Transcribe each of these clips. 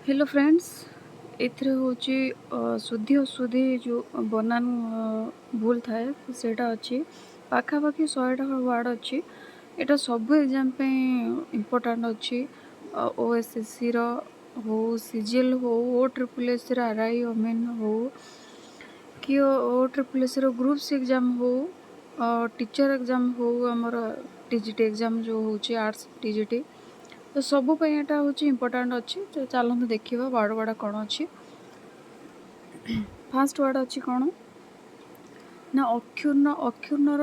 Hello friends, एथिरे होची शुद्धि अशुद्धि जो बनान भूल थाए सेटा अच्छी पाखापाखि 100टा वार्ड अच्छी। एटा सब एग्जाम पे इम्पोर्टाट अच्छी। ओएसएससी रो हो, सीजीएल हो, ओ ट्रिपल एस आरआई ओमेन हो कि ओ ट्रिपल एस ग्रुप्स एग्जाम हो, टीचर एग्जाम हो, आमर टीजीटी एग्जाम जो होची आर्ट्स टीजीटी, तो सबू पे एटा होची इम्पोर्टाट अच्छी। तो चलते देखा वार्ड गुड़ा कौन अच्छी। फास्ट वार्ड अच्छी कौन ना अक्षुर्ण। अक्षुण्णर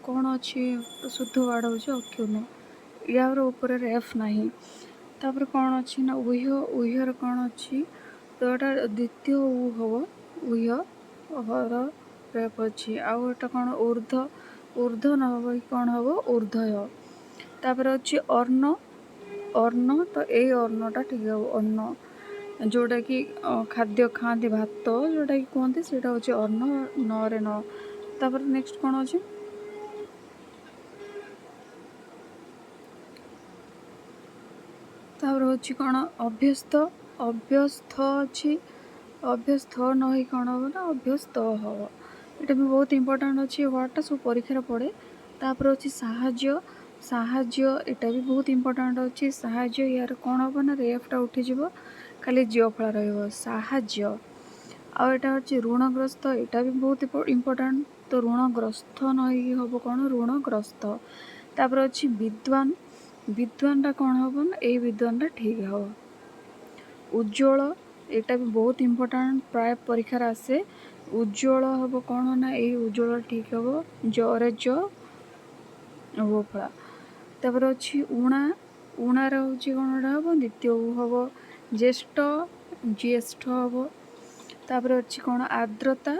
कौन अच्छी शुद्ध वार्ड हो अक्षुर्ण, यार ऊपर एफ नहीं। तापर कौन अच्छी ना उह्य। उह्यर कौन अच्छी तो यहाँ द्वितीय उ हम उह्य हर रेफ अच्छी। आउ एटा कौन ऊर्ध। ऊर्ध न हो कौन हम ऊर्धय। तापर अच्छी अर्ण। अर्ण तो यही अन्नटा ठीक है। अन्न जोटा कि खाद्य खाती भात जोटा कि कहते से हूँ अन्न नरे न। तापर नेक्स्ट कौन अच्छे तापर हूँ कौन अभ्यस्त। अभ्यस्त अच्छी अभ्यस्त न कौन हम ना अभ्यस्त हम। यहाँ भी बहुत इंपोर्टाट अच्छी वार्डटा सब परीक्षार पड़े। तापर अच्छी साहाज्य। साहाज्य एटा भी बहुत इंपोर्टाट अच्छी। साहाज्य यार कौन हम ना रेफटा उठीज खाली जियो फल रहाज्य। आउ एटा हूँ ऋणग्रस्त। एटा भी बहुत इंपोर्टाट। तो ऋणग्रस्त न हम कौन ऋणग्रस्त। तापर अच्छी विद्वान। विद्वानटा कौन हम ना यही विद्वानटा ठीक हम। उज्ज्वल एटा भी बहुत इंपोर्टाट प्राय परीक्षार आसे। उज्ज्वल हम कौन ना यही उज्ज्वल ठीक हम जरे ज वो फला। तापर अच्छी ऊणा। ऊणार हूँ कौन हम द्वितीय हम ज्येष्ठ ज्येष्ठ हम। तापर अच्छी कौन आर्द्रता।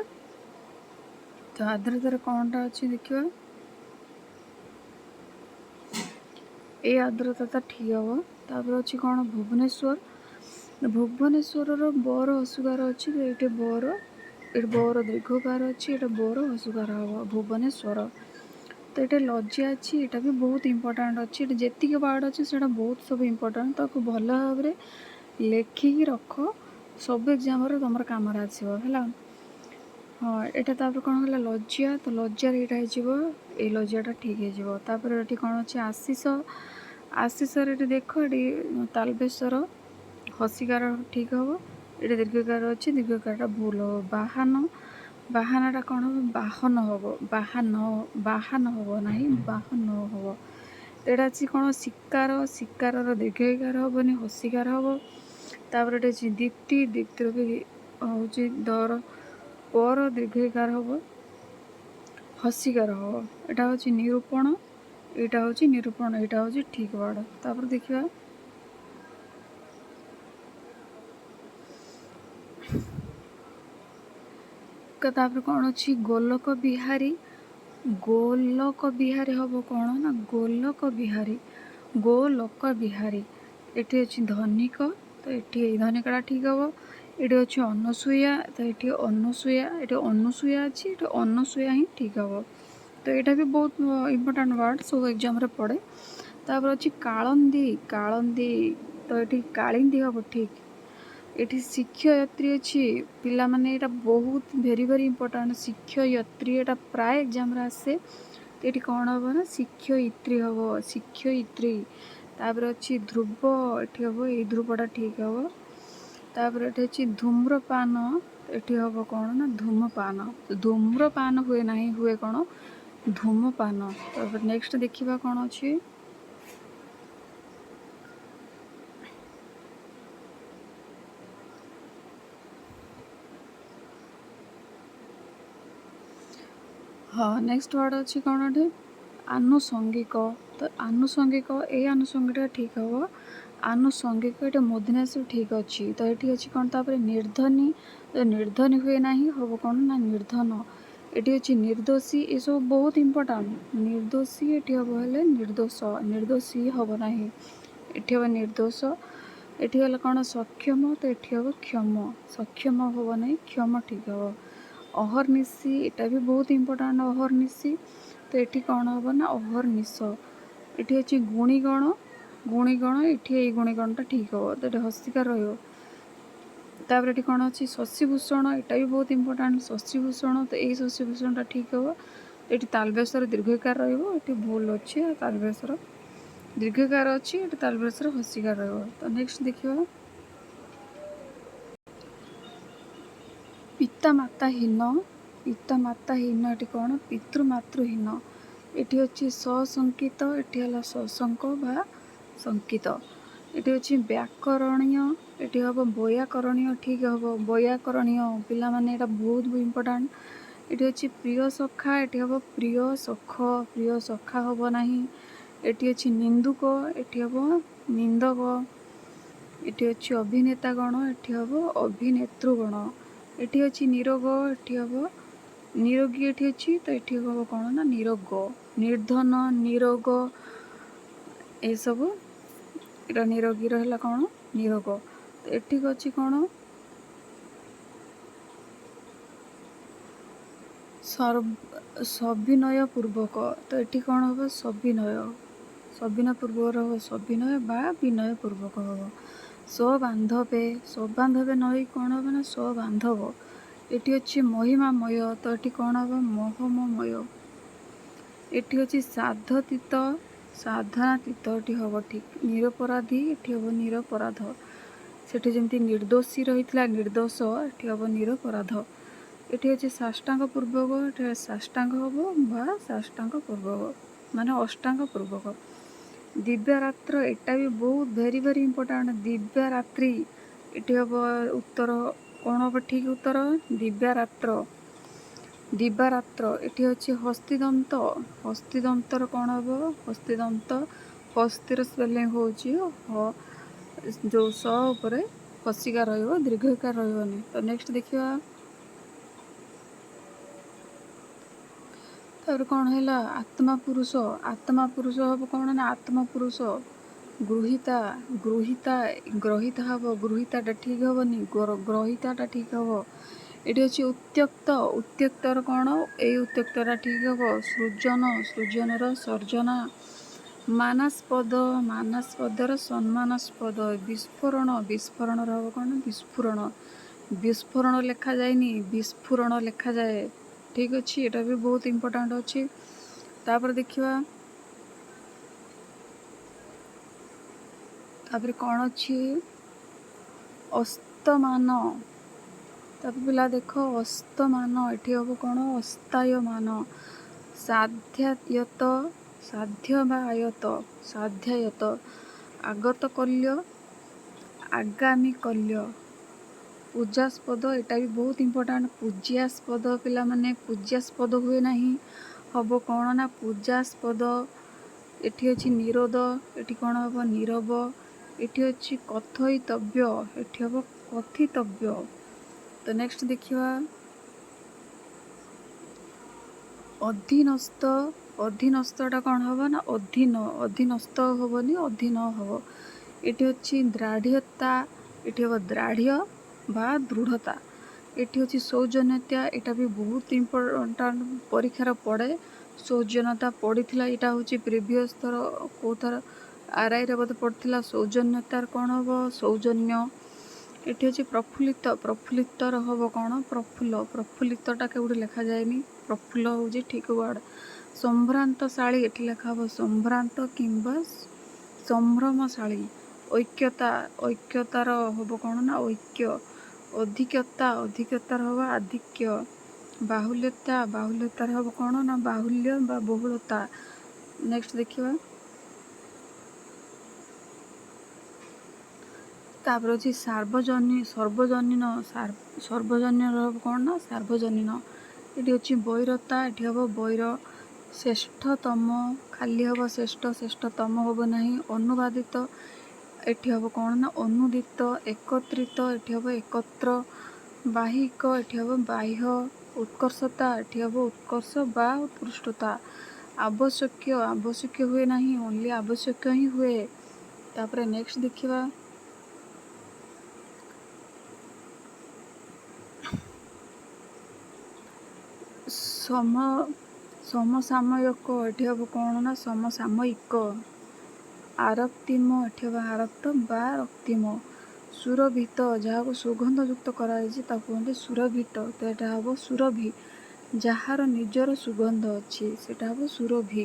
तो आर्द्रतार कौनटा अच्छी देखा ये आर्द्रता ठीक हम। तापर अच्छी कौन भुवनेश्वर। भुवनेश्वर बर हसुकार अच्छी तो ये बर ये बर दीर्घकार अच्छी ये बर हसुकार हम भुवनेश्वर। तो ये लज्जा अच्छी यहाँ भी बहुत इंपोर्टाट अच्छी। जी वार्ड अच्छे से बहुत सब इंपोर्टाट ताको भल भाव लेखिकी रख सब एग्जाम तुम कम आसो है। हाँ यहाँ तापर कौन है लज्जा। तो लज्जार यहाँ ये लज्जाटा ठीक है। ये कौन अच्छे आशीष। आशीषर ये देख ये तालबेश्वर हसिकार ठीक हम। ये दीर्घकार अच्छी दीर्घकार भूल हम। बाहन। बाहानाटा कौन हम बाहन हम। बाहन बाहन हम ना बाहन हम। एटा अच्छी कौन शिकार। शिकार दीर्घकार हेनी हसिकार हम। तापर ये दीप्ति। दीप्तिर भी हूँ दर पर दीर्घकार हम हसिकार हम। यहाँ हूँ निरूपण। यहाँ हूँ निरूपण यहाँ हूँ ठीक वार्ड। तापर देखा तापर कौन अच्छी गोलक बिहारी। गोलक बिहारी हम कौन ना गोलक बिहारी गोलक बिहारी। ये अच्छी धनिक। तो ये धनिकटा ठीक हम। ये अच्छे अनसुया। तो ये अनसुया ये अनसुया अच्छी ये अनसुया ही ठीक हम। तो यहाँ भी बहुत इंपोर्टाट वार्ड सब एग्जाम पड़े। तापर अच्छी कालंदी। कालंदी तो ये कालिंदी हम ठीक। ये शिक्षयत्री अच्छी पिला माने यहाँ बहुत भेरी भेरी इंपोर्टाट शिक्षयत्री यहाँ प्राय एग्जाम आसे। तो ये कौन हम ना शिक्षयित्री हम शिक्षयित्री। तापर अच्छी ध्रुव ये हम ये ध्रुवटा ठीक हम। तापर ये अच्छी धूम्रपान। ये हम कौन ना धूमपान। धूम्रपान हुए ना हुए कौन धूमपान। तापर नेक्स्ट देखा कौन अच्छी हाँ नेक्स्ट वार्ड अच्छी कौन ये आनुषंगिक। तो आनुषंगिक ये आनुषंगिक ठीक हम। आनुषंगिक ये मूर्धन्यास ठीक अच्छी। तो ये अच्छी कौन तापर निर्धनी। तो निर्धनी हुए ना हम कौन ना निर्धन। ये अच्छी निर्दोषी ये सब बहुत इंपोर्टाट। निर्दोषी ये हम हेल्ले निर्दोष निर्दोषी हम ना ये हम निर्दोष। ये गला कौन सक्षम। तो ये हम क्षम सक्षम हम ना क्षम ठीक हम। अहर्निशी यहाँ भी बहुत इंपोर्टाट अहर्निशी। तो ये कौन हम ना अहर्निश। ये अच्छी गुणीगण। गुणीगण ये गुणीगणटा ठीक हम। तो ये हस्तिकार रही। तापर ये कौन अच्छी शशिभूषण, यहाँ भी बहुत इंपोर्टाट शशिभूषण। तो यही शशिभूषणटा ठीक हम। ये तालबेसर दीर्घकार रही भूल अच्छे तालबेसर दीर्घकार अच्छी ये तालबेसर हसिकार रही। तो नेक्स्ट देखिए पिता माताहीन, पिता माताहीन ये कौन पितृमातृहीन। ये अच्छी सशंकित ये सशंक बा संकित। ये अच्छी व्याकरणीय ये हम वैयाकरणीय ठीक हम वैयाकरणीय पिला माने ये बहुत इंपोर्टाट। ये अच्छी प्रिय सखा ये हम प्रिय सख प्रिय सखा हम ना। ये अच्छी निंदुक ये हम निंदक। ये अच्छी अभिनेता गण ये हम अभिनेतृगण। ये अच्छी निरोग ये हम निरोगी ये अच्छी तो ये हम कौन ना निरोग निर्धन निरोग ये सब ये निरोगी रहा कौन निरोग। तो ये अच्छी कौन सविनय पूर्वक। तो ये कौन हम सविनय सविनय पूर्वक हम सविनय बा विनय पूर्वक हम। सबांधवे सबांधवे नई कौन हम ना सबांधव। ये अच्छी महिमामय तो ये कौन हम मोहमय। ये अच्छी साधतीत साधनातीत ये हम ठीक निरपराधी ये हम निरपराध। सेठी जमती निर्दोषी रही निर्दोष ये हम निरपराध। ये अच्छे साष्टांग पूर्वक ये साष्टांग हम बा साष्टांग पूर्वक माने अष्टांग पूर्वक। दिव्यरात्र एटा भी बहुत वेरी वेरी इंपोर्टाट। दिव्यरात्रि ये हम उत्तर कौन हम ठीक उत्तर दिव्यरात्र दिव्यरात्र। ये अच्छे हस्तिदंत हस्तिदंतर कौन हम हस्तिदंत हस्तिर स्पेलिंग हो जो स उपर हसिका रही दीर्घकार रही। तो नेक्स्ट देखिए तापर कौन है आत्मा पुरुष हम कौन ना आत्मा पुरुष गृहीता गृहीता ग्रहिता हम गृहीता ठीक हेनी ग्रहिता ठीक हम। ये अच्छी उत्त्यक्त उत्त्यक्तर कौन ये उत्त्यक्तरा ठीक हम सृजन सृजनर सर्जना। मानास्पद मानास्पदर सम्मानास्पद विस्फोरण विस्फोरण हम कौन विस्फोरण विस्फोरण लेखा जाए विस्फोरण लेखा जाए ठीक अच्छे। ये भी बहुत इंपोर्टाट अच्छे। तापर देखिए तापर कौन अच्छी अस्तमान। तापर पिला देख अस्तमान ये हम कौन अस्तायमान। साध्यायत साध्य बा आयत साध्यायत आगत कल्य आगामी कल्य। पूजास्पद यहाँ भी बहुत इंपोर्टाट पूज्यास्पद पिला माने पूज्यास्पद हुए ना हम कौन ना पूजास्पद। ये अच्छी निरोध ये कौन हम नीरव। ये अच्छी कथयितव्य ये हम कथितव्य। तो नेक्स्ट देखिए अधीनस्थ अधीनस्थटा कौन हम ना अधीन अधीनस्थ हेनी अधीन हम। ये अच्छी द्राढ़ता ये हम द्राढ़ बा दृढ़ता। ये अच्छी सौजन्यता यहाँ भी बहुत इंपोर्टाट परीक्षार पड़े सौजन्यता पड़ी यहाँ हूँ प्रिवियस थर कौ थर आरआई रे बोधे पड़ता सौजन्यतार कौन हम सौजन्य। ये अच्छे प्रफुल्लित प्रफुल्लितर हम कौन प्रफुल्ल प्रफुल्लितटा केवटी लेखा जाए प्रफुल्ल हूँ ठीक वर्ड। संभ्रांतशाली ये लेखा हम संभ्रांत किंबा संभ्रमशाली। ऐक्यता ऐक्यतार हम कौन ना ऐक्य। अधिकता अधिकतार हम आधिक्य। बाहुल्यता बाहुल्यतार हम कौन ना बाहुल्य बा बहुलता। नेक्स्ट देखिए तापर अच्छी सार्वजनीन सर्वजनीन सर्वजनीन कौन ना सार्वजनीन। ये अच्छी वैरता ये हम वैर। श्रेष्ठतम खाली हम श्रेष्ठ श्रेष्ठतम हम ना। अनुवादित ये हम कौन ना अनुदित। एकत्रित ये हम एकत्र। बाहिक ये हम बाह्य। उत्कर्षता ये हम उत्कर्ष बा उत्कृष्टता। आवश्यक आवश्यक हुए ना ओनली आवश्यक ही हुए। तापर नेक्स्ट देखिए सम समसामयिक ये हम कौन ना समसामयिक। आरक्तिम ये हम आरक्त बा रक्तिम। ସୁରଭିତ ଯାହାକୁ ସୁଗନ୍ଧଯୁକ୍ତ କରାଯାଇଛି ତାକୁ କୁହନ୍ତି ସୁରଭିତ। ତ ଏଇଟା ହେବ ସୁରଭି, ଯାହାର ନିଜର ସୁଗନ୍ଧ ଅଛି ସେଇଟା ହେବ ସୁରଭି।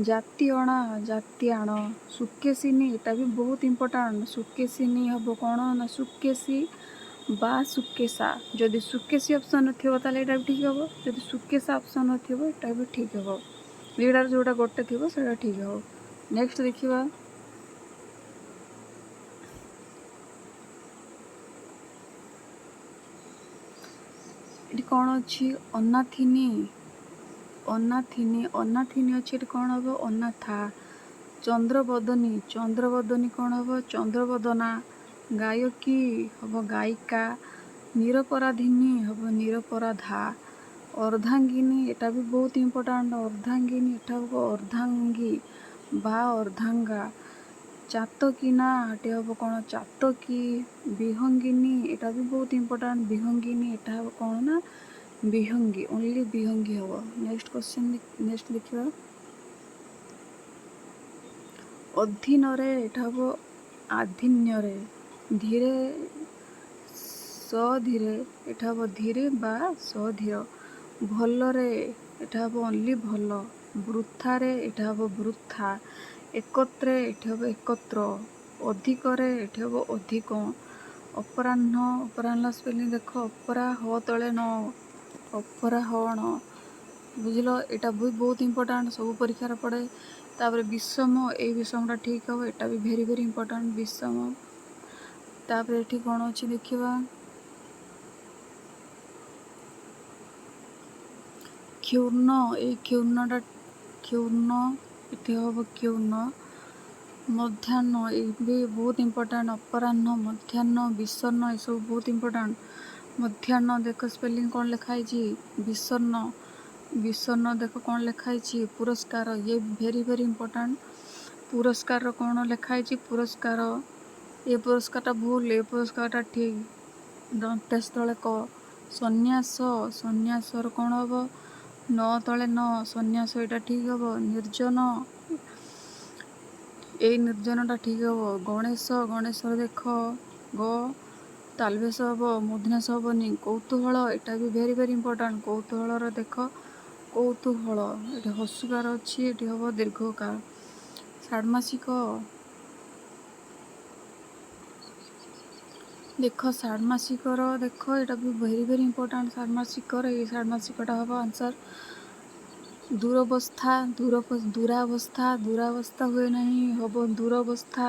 ଜାତିଅଣା ଜାତିଆଣ। ସୁକେଶିନୀ, ଏଟା ବି ବହୁତ ଇମ୍ପୋର୍ଟାଣ୍ଟ। ସୁକେଶିନୀ ହେବ କ'ଣ ନା ସୁକେଶୀ ବା ସୁକେଶା। ଯଦି ସୁକେଶୀ ଅପସନ୍ ଥିବ ତାହେଲେ ଏଇଟା ବି ଠିକ୍ ହେବ। ଯଦି ସୁକେଶା ଅପସନ୍ ଥିବ ଏଇଟା ବି ଠିକ୍ ହେବ। ଏଇଟାର ଯେଉଁଟା ଗୋଟେ ଥିବ ସେଇଟା ଠିକ୍ ହେବ। ନେକ୍ସଟ ଦେଖିବା, ଏଠି କ'ଣ ଅଛି ଅନାଥିନୀ। ଅନାଥିନୀ ଅନାଥିନୀ ଅଛି, ଏଠି କ'ଣ ହେବ ଅନାଥା। ଚନ୍ଦ୍ରବଦନୀ ଚନ୍ଦ୍ରବଦନୀ କ'ଣ ହେବ ଚନ୍ଦ୍ରବଦନା। ଗାୟକୀ ହେବ ଗାୟିକା। ନିରପରାଧିନୀ ହେବ ନିରପରାଧା। ଅର୍ଦ୍ଧାଙ୍ଗିନୀ, ଏଟା ବି ବହୁତ ଇମ୍ପୋର୍ଟାଣ୍ଟ। ଅର୍ଦ୍ଧାଙ୍ଗିନୀ, ଏଟା ହେବ ଅର୍ଦ୍ଧାଙ୍ଗୀ ବା ଅର୍ଦ୍ଧାଙ୍ଗା। ଚାତକିନା, ଏଠି ହେବ କ'ଣ ଚାତକୀ। ବିହଙ୍ଗିନୀ, ଏଟା ବି ବହୁତ ଇମ୍ପୋର୍ଟାଣ୍ଟ। ବିହଙ୍ଗିନୀ, ଏଟା ହେବ କ'ଣ ନା ବିହଙ୍ଗୀ, ଓନ୍ଲି ବିହଙ୍ଗୀ ହେବ। ନେକ୍ସଟ କ୍ୱେଶ୍ଚନ୍, ନେକ୍ସଟ ଦେଖିବା, ଅଧୀନରେ, ଏଟା ହେବ ଆଧିନ୍ୟରେ। ଧୀରେ ସଧୀରେ, ଏଟା ହେବ ଧୀରେ ବା ସଧୀର। ଭଲରେ, ଏଟା ହେବ ଓନ୍ଲି ଭଲ। ବୃଥାରେ, ଏଟା ହେବ ବୃଥା। ଏକତ୍ରେ, ଏଠି ହେବ ଏକତ୍ର। ଅଧିକରେ, ଏଠି ହେବ ଅଧିକ। ଅପରାହ୍ନ, ଅପରାହ୍ନ ସ୍ପେଲିଂ ଦେଖ, ଅପରା ହ ତଳେ ନ, ଅପରାହଣ। ବୁଝିଲ, ଏଇଟା ବି ବହୁତ ଇମ୍ପୋର୍ଟାଣ୍ଟ, ସବୁ ପରୀକ୍ଷାରେ ପଡ଼େ। ତାପରେ ବିଷମ, ଏଇ ବିଷମଟା ଠିକ୍ ହେବ, ଏଟା ବି ଭେରି ଭେରି ଇମ୍ପୋର୍ଟାଣ୍ଟ ବିଷମ। ତାପରେ ଏଠି କ'ଣ ଅଛି ଦେଖିବା, କ୍ଷୁର୍ଣ୍ଣ, ଏଇ କ୍ଷୁର୍ଣ୍ଣଟା କ୍ଷୁର୍ଣ୍ଣ, ଏଠି ହେବ କ୍ଷୁର୍ଣ୍ଣ। ମଧ୍ୟାହ୍ନ, ଏଇ ବି ବହୁତ ଇମ୍ପୋର୍ଟାଣ୍ଟ। ଅପରାହ୍ନ, ମଧ୍ୟାହ୍ନ, ବିଷର୍ଣ୍ଣ, ଏସବୁ ବହୁତ ଇମ୍ପୋର୍ଟାଣ୍ଟ। ମଧ୍ୟାହ୍ନ ଦେଖ ସ୍ପେଲିଂ କ'ଣ ଲେଖା ହେଇଛି ବିଷର୍ଣ୍ଣ। ବିଷର୍ଣ୍ଣ ଦେଖ କ'ଣ ଲେଖା ହେଇଛି ପୁରସ୍କାର, ଇଏ ଭେରି ଭେରି ଇମ୍ପୋର୍ଟାଣ୍ଟ। ପୁରସ୍କାରର କ'ଣ ଲେଖା ହେଇଛି ପୁରସ୍କାର, ଏ ପୁରସ୍କାରଟା ଭୁଲ, ଏ ପୁରସ୍କାରଟା ଠିକ୍। ଦନ୍ତେଶ ତଳେ କ। ସନ୍ନ୍ୟାସ, ସନ୍ନ୍ୟାସର କ'ଣ ହେବ ନ ତଳେ ନ, ସନ୍ନ୍ୟାସ, ଏଇଟା ଠିକ୍ ହେବ। ନିର୍ଜନ, ଏଇ ନିର୍ଜନଟା ଠିକ୍ ହେବ। ଗଣେଶ, ଗଣେଶର ଦେଖ ଗ, ତାଲବେଶ ହେବ, ମୂର୍ଧନ୍ୟାସ ହେବନି। କୌତୂହଳ, ଏଟା ବି ଭେରି ଭେରି ଇମ୍ପୋର୍ଟାଣ୍ଟ। କୌତୂହଳର ଦେଖ କୌତୂହଳ, ଏଠି ହସୁକାର ଅଛି, ଏଠି ହେବ ଦୀର୍ଘକାର। ଷାଡ଼୍ମାସିକ, ଦେଖ ଷାଡ଼୍ମାସିକର ଦେଖ, ଏଇଟା ବି ଭେରି ଭେରି ଇମ୍ପୋର୍ଟାଣ୍ଟ। ଷାଡ଼୍ମାସିକର ଏଇ ଷାଡ଼୍ମାସିକଟା ହେବ ଆନ୍ସର। ଦୂରବସ୍ଥା, ଦୂରାବସ୍ଥା, ଦୂରାବସ୍ଥା ହୁଏ ନାହିଁ, ହେବ ଦୂରବସ୍ଥା।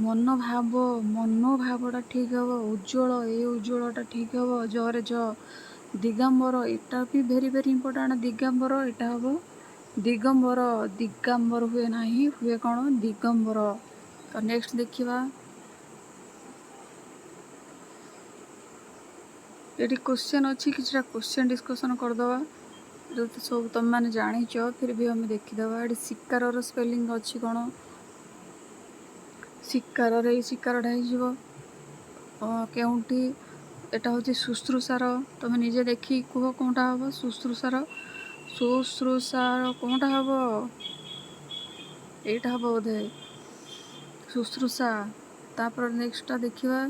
ମନୋଭାବ, ମନୋଭାବଟା ଠିକ୍ ହେବ। ଉଜ୍ଜ୍ୱଳ, ଏଇ ଉଜ୍ଜ୍ୱଳଟା ଠିକ୍ ହେବ। ଜରେ ଜ। ଦିଗମ୍ବର, ଏଟା ବି ଭେରି ଭେରି ଇମ୍ପୋର୍ଟାଣ୍ଟ। ଦିଗମ୍ବର, ଏଟା ହେବ ଦିଗମ୍ବର। ଦିଗାମ୍ବର ହୁଏ ନାହିଁ, ହୁଏ କ'ଣ ଦିଗମ୍ବର। ତ ନେକ୍ସଟ ଦେଖିବା, ଏଠି କ୍ୱେଶ୍ଚନ୍ ଅଛି, କିଛିଟା କ୍ୱେଶ୍ଚନ୍ ଡିସ୍କସନ୍ କରିଦେବା, ଯଦି ସବୁ ତୁମେମାନେ ଜାଣିଛ ଫିର୍ ବି ଆମେ ଦେଖିଦେବା। ଏଠି ଶିକାରର ସ୍ପେଲିଂ ଅଛି କ'ଣ ଶିକାରରେ, ଏଇ ଶିକାରଟା ହେଇଯିବ କେଉଁଠି, ଏଟା ହେଉଛି ଶୁଶ୍ରୂଷାର। ତମେ ନିଜେ ଦେଖି କୁହ କେଉଁଟା ହେବ ଶୁଶ୍ରୂଷାର। ଶୁଶ୍ରୂଷାର କେଉଁଟା ହେବ, ଏଇଟା ହେବ ବୋଧେ ଶୁଶ୍ରୂଷା। ତାପରେ ନେକ୍ସଟଟା ଦେଖିବା,